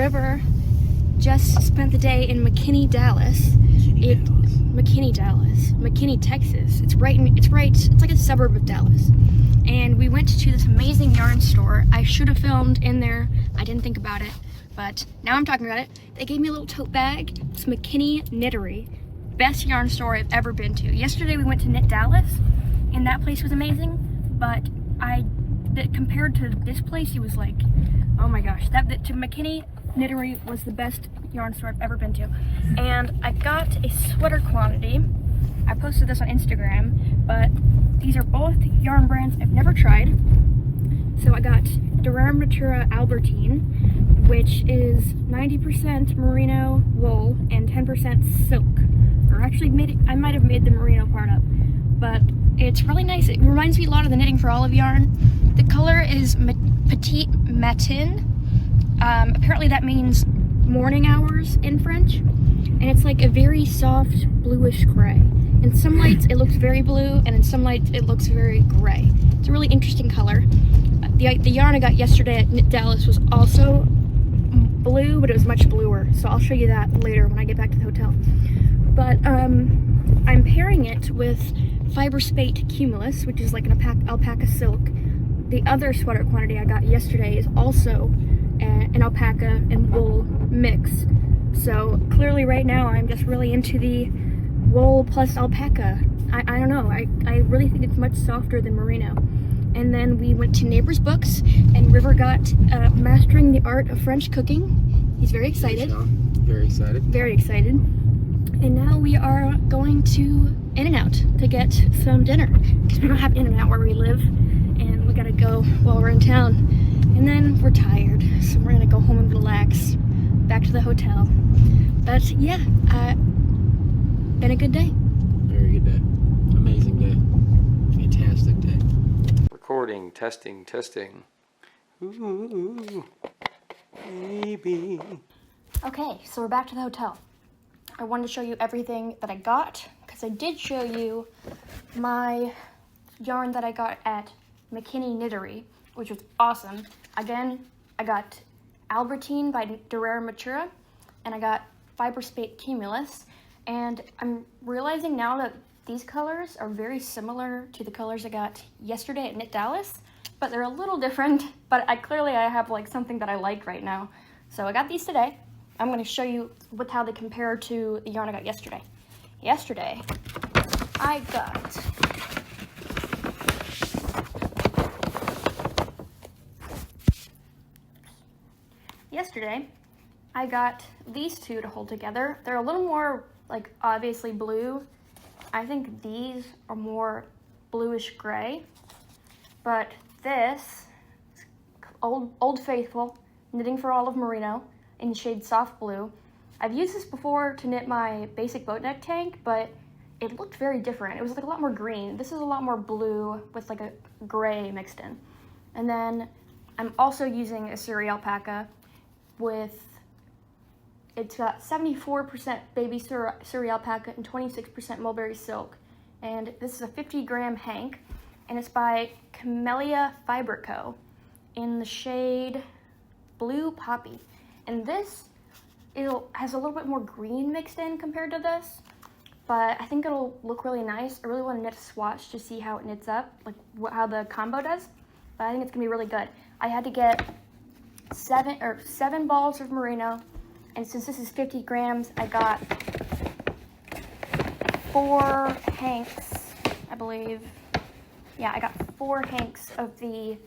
River just spent the day in McKinney, Dallas. McKinney, Texas. It's like a suburb of Dallas. And we went to this amazing yarn store. I should have filmed in there. I didn't think about it, but now I'm talking about it. They gave me a little tote bag. It's McKinney Knittery. Best yarn store I've ever been to. Yesterday we went to Knit Dallas, and that place was amazing, but compared to this place, it was like, oh my gosh, to McKinney Knittery was the best yarn store I've ever been to. And I got a sweater quantity. I posted this on Instagram, but these are both yarn brands I've never tried. So I got Durham Natura Albertine, which is 90% merino wool and 10% silk. Or actually, I might have made the merino part up, but it's really nice. It reminds me a lot of the Knitting for Olive yarn. The color is Petite Matin. Apparently that means morning hours in French, and it's like a very soft bluish gray. In some lights it looks very blue, and in some lights it looks very gray. It's a really interesting color. The yarn I got yesterday at Knit Dallas was also blue, but it was much bluer, so I'll show you that later when I get back to the hotel. But I'm pairing it with Fiber Spate Cumulus, which is like an alpaca silk. The other sweater quantity I got yesterday is also an alpaca and wool mix. So clearly right now I'm just really into the wool plus alpaca. I don't know, I really think it's much softer than merino. And then we went to Neighbor's Books, and River got Mastering the Art of French Cooking. He's very excited. Very excited. Very excited. And now we are going to In-N-Out to get some dinner, because we don't have In-N-Out where we live, and we gotta go while we're in town. And then we're tired, so we're gonna go home and relax, back to the hotel. But yeah, been a good day. Very good day. Amazing day. Fantastic day. Recording, testing. Ooh, baby. Okay, so we're back to the hotel. I wanted to show you everything that I got, because I did show you my yarn that I got at McKinney Knittery, which was awesome. Again, I got Albertine by Durham Natura, and I got Fiber Spate Cumulus, and I'm realizing now that these colors are very similar to the colors I got yesterday at Knit Dallas, but they're a little different, but I have like something that I like right now. So I got these today. I'm going to show you how they compare to the yarn I got yesterday. Yesterday, I got these two to hold together. They're a little more like obviously blue. I think these are more bluish gray, but this is Old Faithful Knitting for Olive Merino in the shade Soft Blue. I've used this before to knit my basic boat neck tank, but it looked very different. It was like a lot more green. This is a lot more blue with like a gray mixed in. And then I'm also using a Suri alpaca it's got 74% baby Suri alpaca and 26% mulberry silk. And this is a 50-gram hank, and it's by Camellia Fiber Co. in the shade Blue Poppy. And this has a little bit more green mixed in compared to this, but I think it'll look really nice. I really want to knit a swatch to see how it knits up, like how the combo does, but I think it's gonna be really good. I had to get seven balls of merino, and since this is 50 grams, I got 4 hanks, I believe. Yeah, I got 4 hanks of the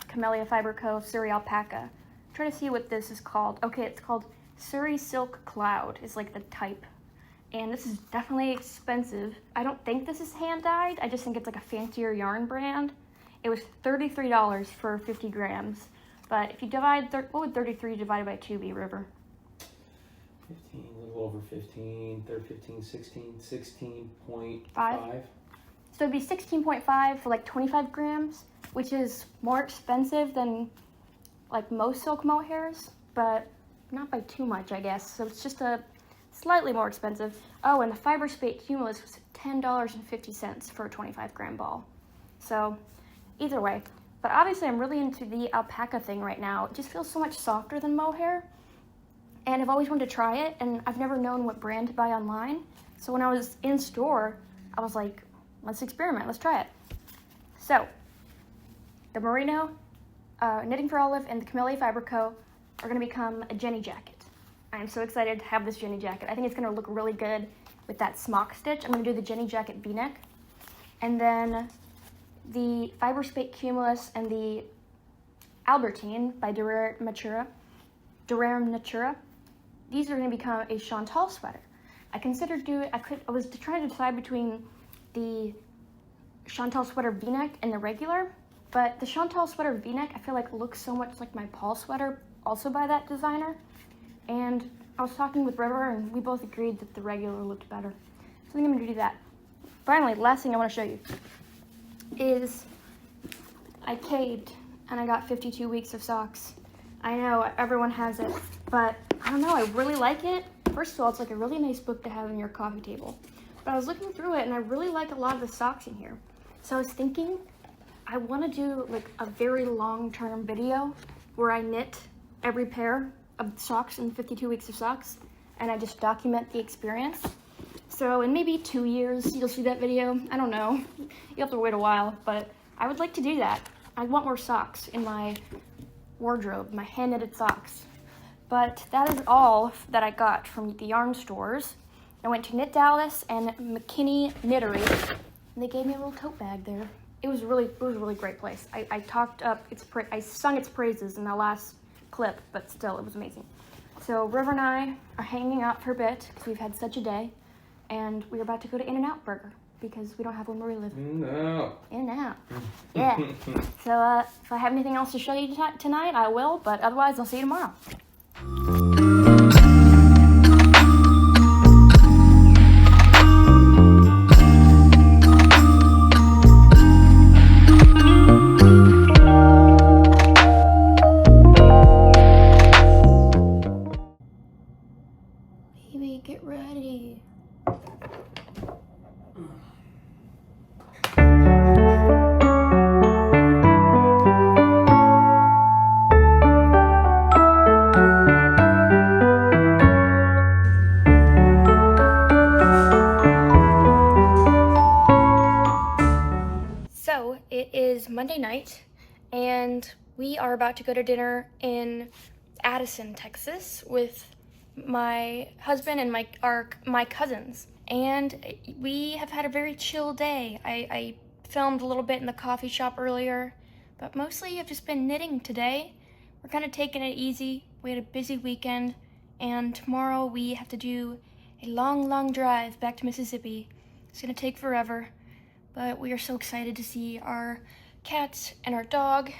Camellia Fiber Co. Suri alpaca. I'm trying to see what this is called. Okay, it's called Suri Silk Cloud is like the type. And this is definitely expensive. I don't think this is hand dyed. I just think it's like a fancier yarn brand. It was $33 for 50 grams. But if you divide, what would 33 divided by 2 be, River? 15, a little over 15, 15, 16, 16.5. So it'd be 16.5 for like 25 grams, which is more expensive than like most silk mohairs, but not by too much, I guess. So it's just a slightly more expensive. Oh, and the Fiber Spate Cumulus was $10.50 for a 25-gram ball. So either way, But obviously I'm really into the alpaca thing right now. It just feels so much softer than mohair. And I've always wanted to try it, and I've never known what brand to buy online. So when I was in store, I was like, let's experiment, let's try it. So, the Merino, Knitting for Olive, and the Camellia Fiber Co. are gonna become a Jenny jacket. I am so excited to have this Jenny jacket. I think it's gonna look really good with that smock stitch. I'm gonna do the Jenny jacket V-neck. And then the Fiber Spate Cumulus and the Albertine by Durare Natura. These are gonna become a Chantal sweater. I was trying to decide between the Chantal sweater V-neck and the regular, but the Chantal sweater V-neck I feel like looks so much like my Paul sweater, also by that designer. And I was talking with River, and we both agreed that the regular looked better. So I think I'm gonna do that. Finally, last thing I wanna show you is I caved and I got 52 weeks of socks. I know everyone has it, but I don't know, I really like it. First of all, it's like a really nice book to have on your coffee table. But I was looking through it and I really like a lot of the socks in here. So I was thinking I want to do like a very long-term video where I knit every pair of socks in 52 weeks of socks, and I just document the experience. So in maybe 2 years, you'll see that video. I don't know. You'll have to wait a while, but I would like to do that. I want more socks in my wardrobe, my hand-knitted socks. But that is all that I got from the yarn stores. I went to Knit Dallas and McKinney Knittery, and they gave me a little tote bag there. It was a really great place. I sung its praises in the last clip, but still, it was amazing. So River and I are hanging out for a bit because we've had such a day, and we're about to go to In-N-Out Burger because we don't have one where we live. No. In-N-Out. Yeah. So if I have anything else to show you tonight, I will, but otherwise, I'll see you tomorrow. Baby, get ready. So it is Monday night, and we are about to go to dinner in Addison, Texas, with my husband and my cousins. And we have had a very chill day. I filmed a little bit in the coffee shop earlier, but mostly I've just been knitting today. We're kind of taking it easy. We had a busy weekend, and tomorrow we have to do a long drive back to Mississippi. It's gonna take forever, but we are so excited to see our cats and our dog.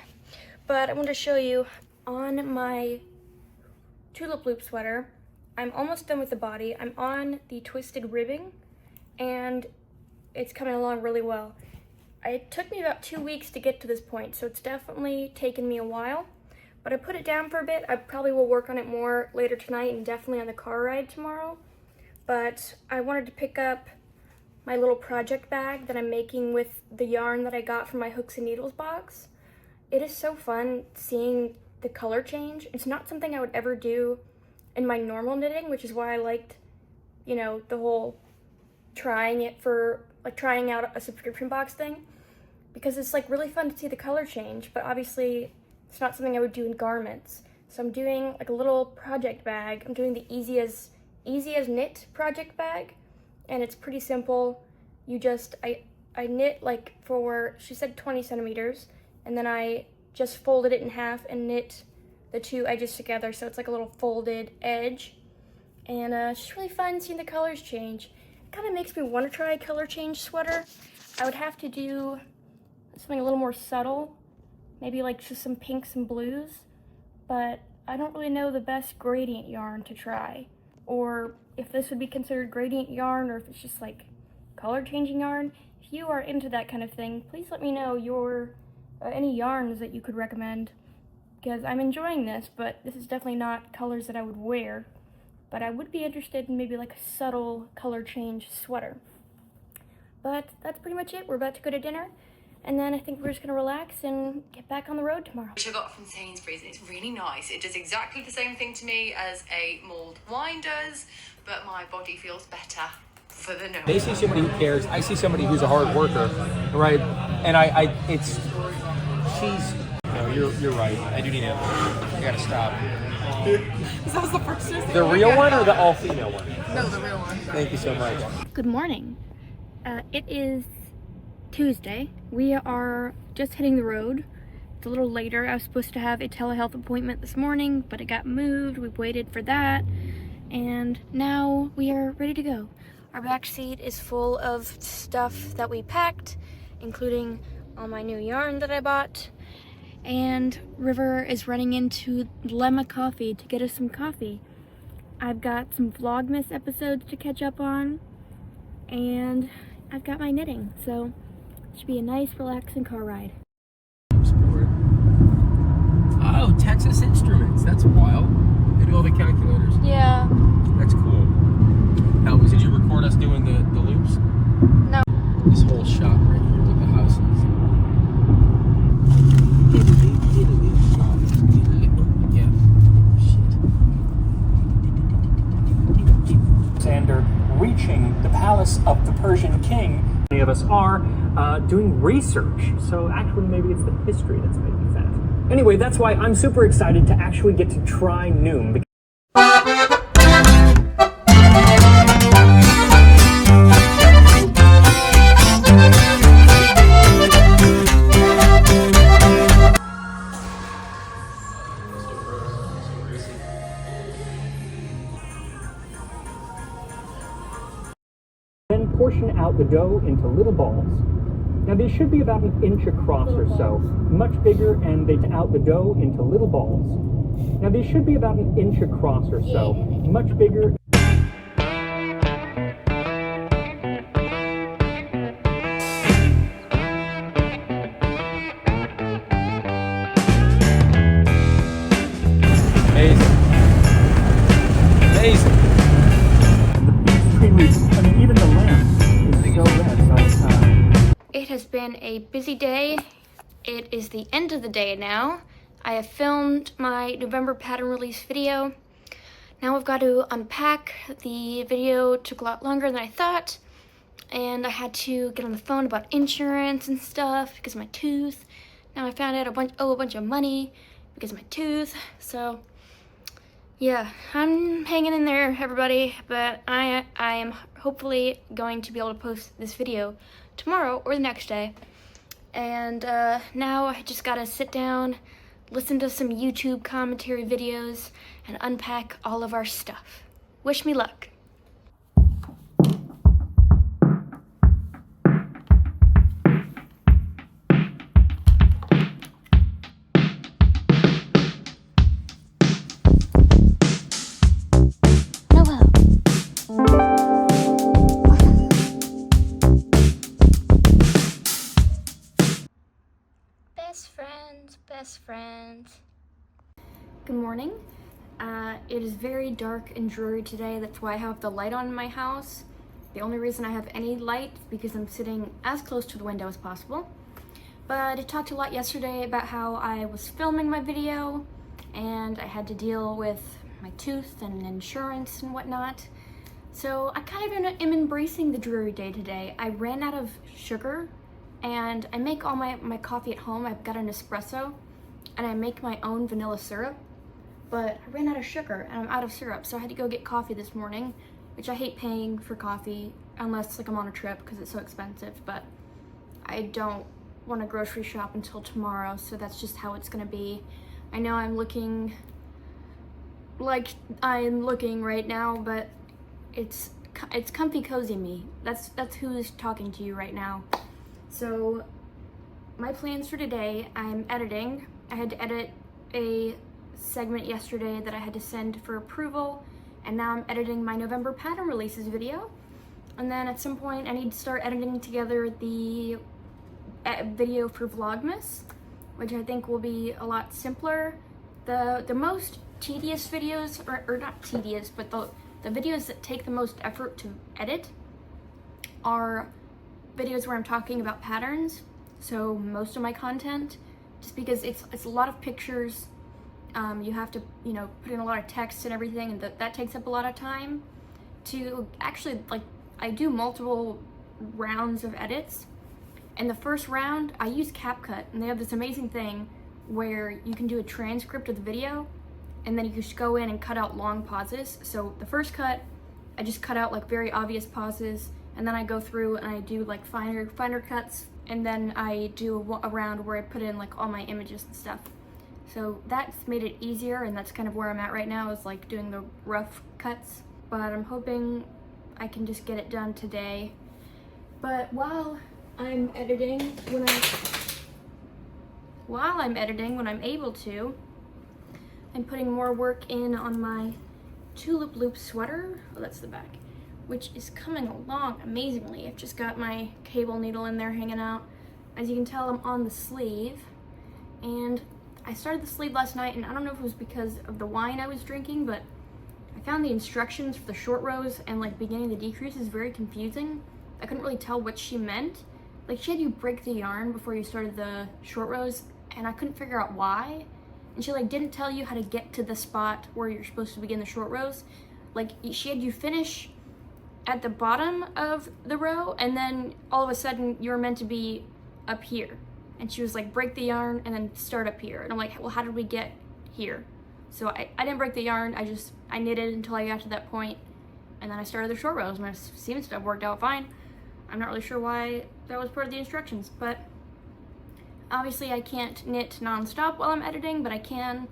But I want to show you on my tulip loop sweater, I'm almost done with the body. I'm on the twisted ribbing, and it's coming along really well. It took me about 2 weeks to get to this point, so it's definitely taken me a while, but I put it down for a bit. I probably will work on it more later tonight and definitely on the car ride tomorrow. But I wanted to pick up my little project bag that I'm making with the yarn that I got from my Hooks and Needles box. It is so fun seeing the color change. It's not something I would ever do in my normal knitting, which is why I liked, you know, the whole trying out a subscription box thing, because it's like really fun to see the color change, but obviously it's not something I would do in garments. So I'm doing like a little project bag. I'm doing the easy as knit project bag, and it's pretty simple. You just, I knit like for, she said 20 centimeters, and then I just folded it in half and knit the two edges together, so it's like a little folded edge. And it's just really fun seeing the colors change. It kind of makes me want to try a color change sweater. I would have to do something a little more subtle, maybe like just some pinks and blues, but I don't really know the best gradient yarn to try, or if this would be considered gradient yarn, or if it's just like color changing yarn. If you are into that kind of thing, please let me know your any yarns that you could recommend, because I'm enjoying this, but this is definitely not colors that I would wear. But I would be interested in maybe like a subtle color change sweater. But that's pretty much it. We're about to go to dinner. And then I think we're just gonna relax and get back on the road tomorrow. Which I got from Sainsbury's, and it's really nice. It does exactly the same thing to me as a mulled wine does, but my body feels better for the nose. They see somebody who cares. I see somebody who's a hard worker, right? And she's. No, you're right. I do need it. I gotta stop. That was the first thing. The real one or the all-female one? No, the real one. Thank you so much. Good morning. It is Tuesday. We are just hitting the road. It's a little later. I was supposed to have a telehealth appointment this morning, but it got moved. We waited for that, and now we are ready to go. Our back seat is full of stuff that we packed, including all my new yarn that I bought. And River is running into Lemma Coffee to get us some coffee. I've got some vlogmas episodes to catch up on, and I've got my knitting, so it should be a nice, relaxing car ride. Oh, Texas Instruments. That's wild. They do all the calculators. Yeah. That's cool. Now, did you record us doing the loops? No. This whole shot right here with the houses. Yeah. Alexander reaching the palace of the Persian king. Many of us are doing research, so actually maybe it's the history that's making sense. Anyway, that's why I'm super excited to actually get to try Noom. Then portion out the dough into little balls. Now they should be about an inch across or so, much bigger, and they out the dough into little balls. Now they should be about an inch across or so, much bigger. Amazing. Amazing. I mean, even the lamp is so red. So, It has been a busy day. It is the end of the day now. I have filmed my November pattern release video. Now I've got to unpack. The video took a lot longer than I thought, and I had to get on the phone about insurance and stuff because of my tooth. Now I found out a bunch of money because of my tooth. So yeah, I'm hanging in there, everybody, but I am hopefully going to be able to post this video tomorrow or the next day. And now I just gotta sit down, listen to some YouTube commentary videos, and unpack all of our stuff. Wish me luck. Best friends. Good morning. It is very dark and dreary today. That's why I have the light on in my house. The only reason I have any light is because I'm sitting as close to the window as possible. But I talked a lot yesterday about how I was filming my video and I had to deal with my tooth and insurance and whatnot. So I kind of am embracing the dreary day today. I ran out of sugar, and I make all my coffee at home. I've got an espresso, and I make my own vanilla syrup, but I ran out of sugar, and I'm out of syrup, so I had to go get coffee this morning, which I hate paying for coffee unless like I'm on a trip because it's so expensive, but I don't want to grocery shop until tomorrow, so that's just how it's gonna be. I know I'm looking like I'm looking right now, but it's comfy cozy me. That's who's talking to you right now. So my plans for today, I'm editing. I had to edit a segment yesterday that I had to send for approval, and now I'm editing my November pattern releases video. And then at some point I need to start editing together the video for Vlogmas, which I think will be a lot simpler. The most tedious videos, or not tedious, but the videos that take the most effort to edit are videos where I'm talking about patterns. So most of my content, just because it's a lot of pictures, you have to, you know, put in a lot of text and everything, and that takes up a lot of time to actually, like, I do multiple rounds of edits. And the first round, I use CapCut, and they have this amazing thing where you can do a transcript of the video, and then you just go in and cut out long pauses. So the first cut, I just cut out like very obvious pauses, and then I go through and I do like finer cuts, and then I do a round where I put in like all my images and stuff. So that's made it easier, and that's kind of where I'm at right now, is like doing the rough cuts. But I'm hoping I can just get it done today. But while I'm editing, when I'm able to, I'm putting more work in on my tulip loop sweater. Oh, that's the back, which is coming along amazingly. I've just got my cable needle in there hanging out. As you can tell, I'm on the sleeve, and I started the sleeve last night, and I don't know if it was because of the wine I was drinking, but I found the instructions for the short rows and like beginning the decreases very confusing. I couldn't really tell what she meant. Like, she had you break the yarn before you started the short rows, and I couldn't figure out why. And she like didn't tell you how to get to the spot where you're supposed to begin the short rows. Like, she had you finish at the bottom of the row, and then all of a sudden you were meant to be up here. And she was like, break the yarn and then start up here. And I'm like, well, how did we get here? So I didn't break the yarn, I knitted until I got to that point, and then I started the short rows, and my seam stuff worked out fine. I'm not really sure why that was part of the instructions, but obviously I can't knit non-stop while I'm editing, but I can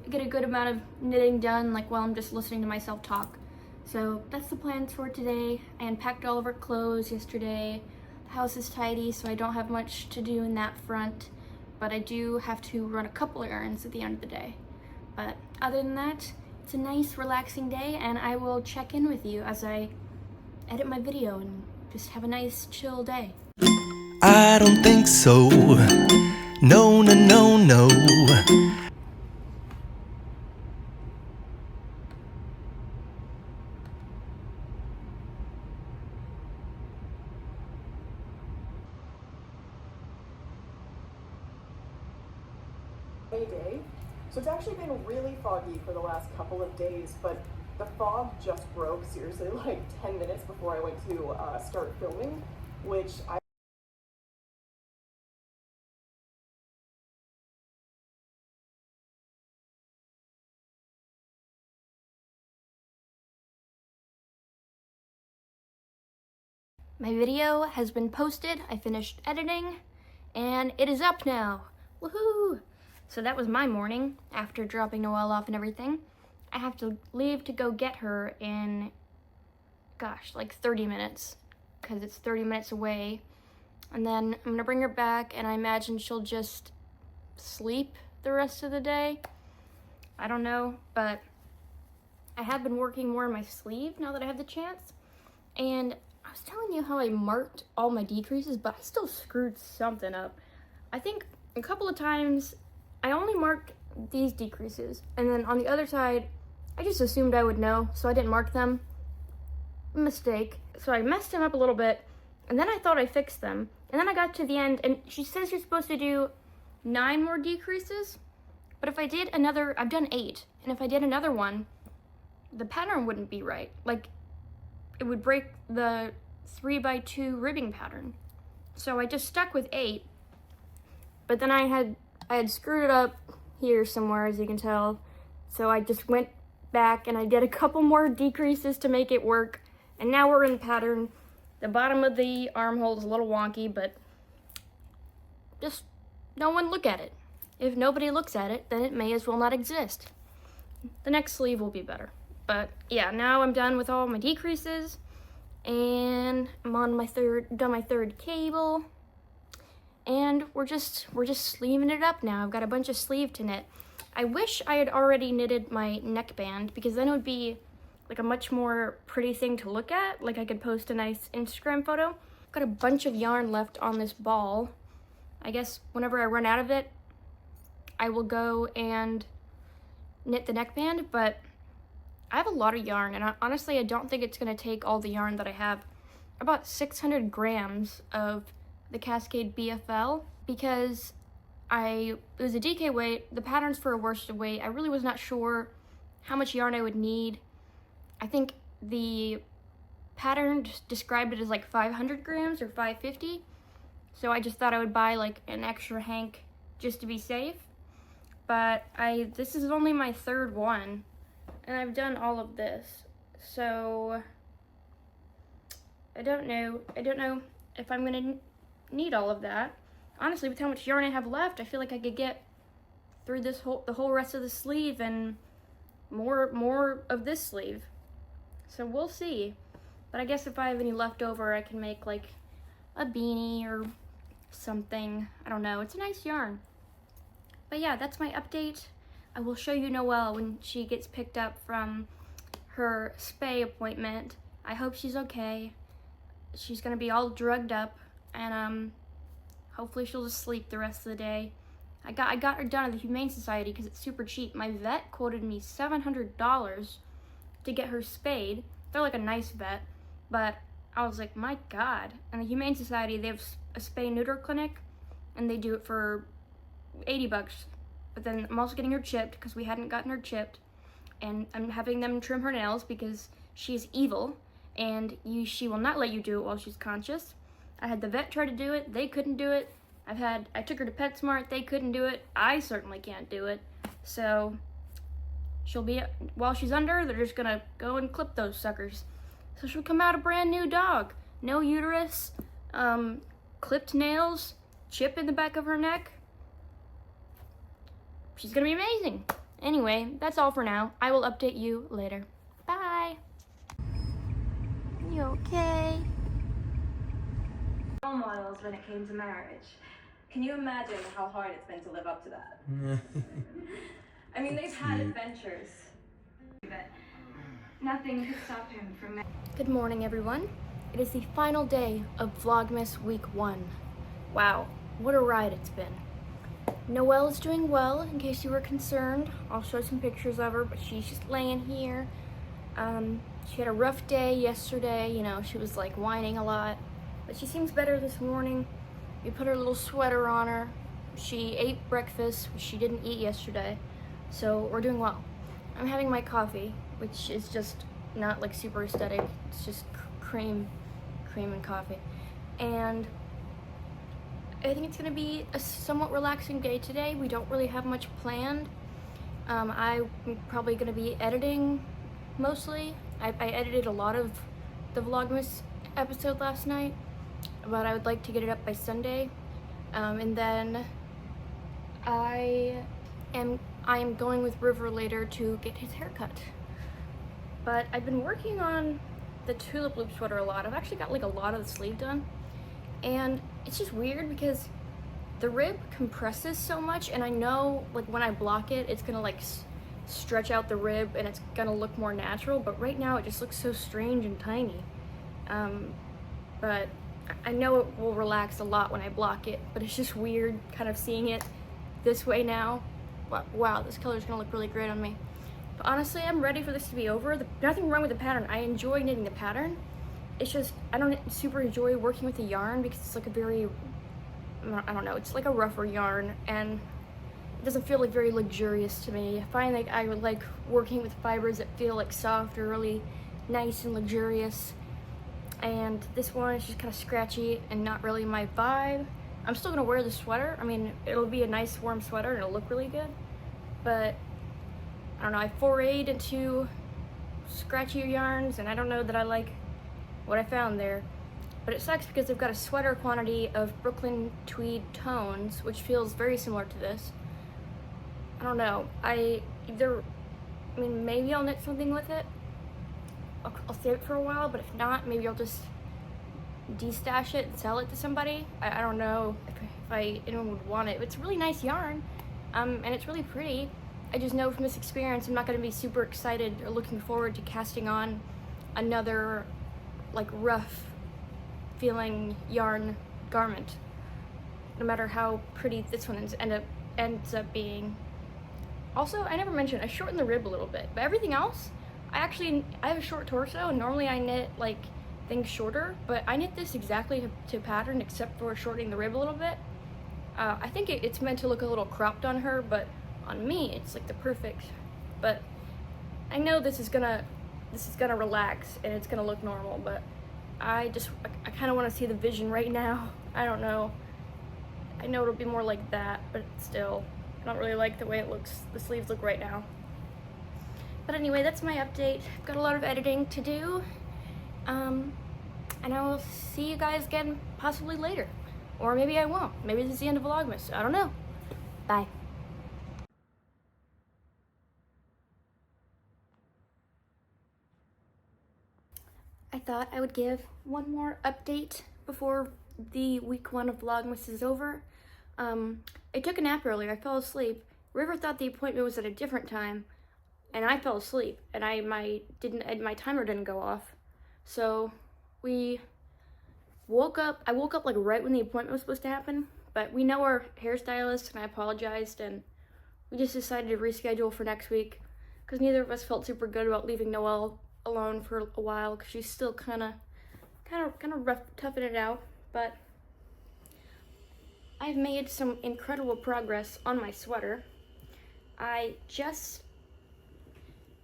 get a good amount of knitting done, like while I'm just listening to myself talk. So that's the plans for today. I unpacked all of our clothes yesterday. The house is tidy, so I don't have much to do in that front, but I do have to run a couple errands at the end of the day. But other than that, it's a nice, relaxing day, and I will check in with you as I edit my video and just have a nice, chill day. I don't think so. No, no, no, no. Day. So it's actually been really foggy for the last couple of days, but the fog just broke seriously like 10 minutes before I went to start filming, which My video has been posted, I finished editing, and it is up now. Woohoo! So that was my morning after dropping Noelle off and everything. I have to leave to go get her in, gosh, like 30 minutes, because it's 30 minutes away. And then I'm gonna bring her back, and I imagine she'll just sleep the rest of the day. I don't know, but I have been working more on my sleeve now that I have the chance. And I was telling you how I marked all my decreases, but I still screwed something up. I think a couple of times I only marked these decreases, and then on the other side, I just assumed I would know, so I didn't mark them. Mistake. So I messed them up a little bit, and then I thought I fixed them, and then I got to the end, and she says you're supposed to do 9 more decreases, but if I did another, I've done 8, and if I did another one, the pattern wouldn't be right. Like, it would break the 3x2 ribbing pattern. So I just stuck with 8, but then I had screwed it up here somewhere, as you can tell. So I just went back and I did a couple more decreases to make it work. And now we're in pattern. The bottom of the armhole is a little wonky, but just no one look at it. If nobody looks at it, then it may as well not exist. The next sleeve will be better. But yeah, now I'm done with all my decreases, and I'm on my third cable. And we're just sleeving it up now. I've got a bunch of sleeve to knit. I wish I had already knitted my neckband, because then it would be like a much more pretty thing to look at. Like, I could post a nice Instagram photo. I've got a bunch of yarn left on this ball. I guess whenever I run out of it, I will go and knit the neckband, but I have a lot of yarn, and I don't think it's gonna take all the yarn that I have. About 600 grams of the Cascade BFL because it was a DK weight. The pattern's for a worsted weight. I really was not sure how much yarn I would need. I think the pattern described it as like 500 grams or 550. So I just thought I would buy like an extra hank just to be safe. But this is only my third one, and I've done all of this. So I don't know if I'm gonna need all of that. Honestly, with how much yarn I have left, I feel like I could get through the whole rest of the sleeve and more of this sleeve. So we'll see. But I guess if I have any left over, I can make like a beanie or something. I don't know. It's a nice yarn. But yeah, that's my update. I will show you Noelle when she gets picked up from her spay appointment. I hope she's okay. She's gonna be all drugged up, and hopefully she'll just sleep the rest of the day. I got her done at the Humane Society because it's super cheap. My vet quoted me $700 to get her spayed. They're like a nice vet, but I was like, my God. And the Humane Society, they have a spay neuter clinic, and they do it for $80. But then I'm also getting her chipped because we hadn't gotten her chipped, and I'm having them trim her nails because she's evil, and she will not let you do it while she's conscious. I had the vet try to do it, they couldn't do it. I took her to PetSmart, they couldn't do it. I certainly can't do it. So while she's under, they're just gonna go and clip those suckers. So she'll come out a brand new dog. No uterus, clipped nails, chip in the back of her neck. She's gonna be amazing. Anyway, that's all for now. I will update you later. Bye. You okay? Role models when it came to marriage. Can you imagine how hard it's been to live up to that? I mean, they've had adventures, but nothing could stop him from. Good morning, everyone. It is the final day of Vlogmas Week 1. Wow, what a ride it's been. Noelle is doing well, in case you were concerned. I'll show some pictures of her, but she's just laying here. She had a rough day yesterday, she was like whining a lot, but she seems better this morning. We put her little sweater on her. She ate breakfast, which she didn't eat yesterday, so we're doing well. I'm having my coffee, which is just not like super aesthetic. It's just cream and coffee. And I think it's gonna be a somewhat relaxing day today. We don't really have much planned. I'm probably gonna be editing mostly. I edited a lot of the Vlogmas episode last night, but I would like to get it up by Sunday. And then I am going with River later to get his haircut. But I've been working on the tulip loop sweater a lot. I've actually got like a lot of the sleeve done, and it's just weird because the rib compresses so much, and I know like when I block it, it's gonna like stretch out the rib and it's gonna look more natural, but right now it just looks so strange and tiny. But I know it will relax a lot when I block it, but it's just weird kind of seeing it this way now. Wow, this color is gonna look really great on me. But honestly, I'm ready for this to be over. Nothing wrong with the pattern. I enjoy knitting the pattern. It's just, I don't super enjoy working with the yarn because it's like a very, I don't know, it's like a rougher yarn, and it doesn't feel like very luxurious to me. I find like I like working with fibers that feel like soft or really nice and luxurious. And this one is just kind of scratchy and not really my vibe. I'm still gonna wear the sweater. I mean, it'll be a nice warm sweater and it'll look really good. But I don't know, I forayed into scratchier yarns, and I don't know that I like what I found there. But it sucks because they've got a sweater quantity of Brooklyn tweed tones, which feels very similar to this. I don't know. Maybe I'll knit something with it. I'll save it for a while, but if not, maybe I'll just destash it and sell it to somebody. I don't know if anyone would want it. It's a really nice yarn, and it's really pretty. I just know from this experience I'm not going to be super excited or looking forward to casting on another like rough feeling yarn garment, no matter how pretty this one ends up being. Also, I never mentioned I shortened the rib a little bit, but everything else, I have a short torso, and normally I knit like things shorter, but I knit this exactly to pattern except for shortening the rib a little bit. I think it's meant to look a little cropped on her, but on me it's like the perfect. But I know this is gonna relax and it's gonna look normal, but I kind of want to see the vision right now. I don't know. I know it'll be more like that, but still, I don't really like the way the sleeves look right now. But anyway, that's my update. I've got a lot of editing to do. And I will see you guys again possibly later. Or maybe I won't. Maybe this is the end of vlogmas. I don't know. Bye. I thought I would give one more update before the week 1 of vlogmas is over. I took a nap earlier. I fell asleep. River thought the appointment was at a different time, and I fell asleep, and my timer didn't go off. So we woke up. I woke up like right when the appointment was supposed to happen, but we know our hairstylist, and I apologized, and we just decided to reschedule for next week because neither of us felt super good about leaving Noelle alone for a while because she's still kind of rough, toughing it out. But I've made some incredible progress on my sweater.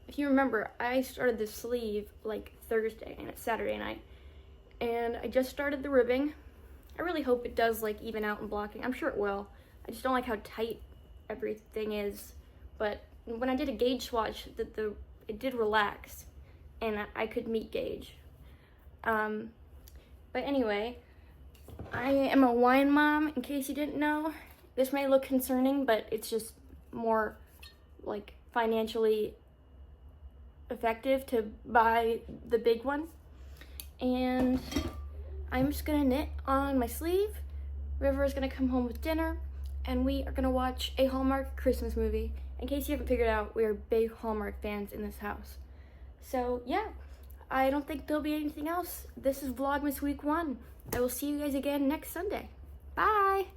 If you remember, I started the sleeve like Thursday and it's Saturday night, and I just started the ribbing. I really hope it does like even out in blocking. I'm sure it will. I just don't like how tight everything is. But when I did a gauge swatch, it did relax, and I could meet gauge. But anyway, I am a wine mom, in case you didn't know. This may look concerning, but it's just more like financially effective to buy the big one. And I'm just gonna knit on my sleeve. River is gonna come home with dinner, and we are gonna watch a Hallmark Christmas movie. In case you haven't figured out, we are big Hallmark fans in this house. So yeah, I don't think there'll be anything else. This is Vlogmas week 1. I will see you guys again next Sunday. Bye!